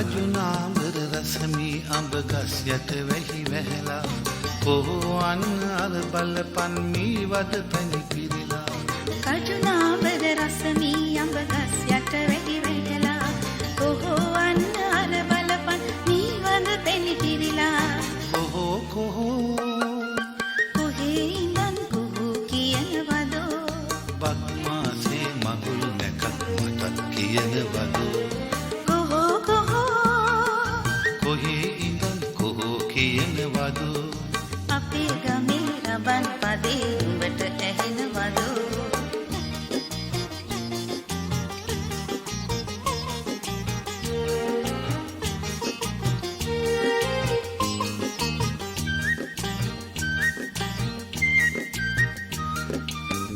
රජුනාඹර රසමී අඹ ගස් යට වැහි වැහැලා කොහොන් අර බලපන් මී වද පැණි පිරিলা රජුනාඹර රසමී අඹ ගස් යට වැහි වැහැලා කොහොන් අර බලපන් මී වද පැණි පිරিলা කොහෝ කොහේ ඉඳන් කොහෝ කියනවදෝ බක්මාසේ මගුල් නැකත් මටත් කියනවදෝ කොහේ ඉඳන් කොහෝ කියනවදෝ අපේ ගමේ රබන් පදේ උඹට ඇහෙනවදෝ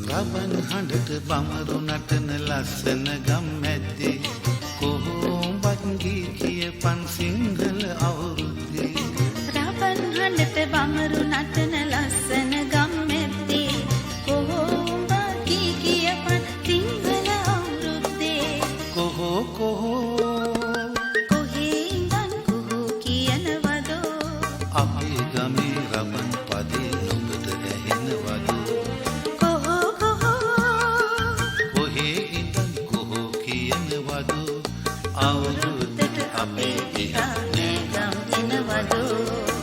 රබන් හඬට බමරු නටන ලස්සන ගම් මැද්දේ කොහොඹත් ගී කියපන් සිංහල අවුරුද්දේ රබන් හඬට බමරු නටන ලස්සන ගම් මැද්දේ කොහොඹ කී කියපන් සිංහල අවුරුද්දේ කොහේ ඉඳන් කොහෝ කියනවදෝ අපේ ගමේ රබන් පදේ නුඹට ඇහෙනවදෝ කොහේ ඉඳන් කොහෝ කියනවදෝ අවුරුද්දට අපේ දිහා ගම් එනවදෝ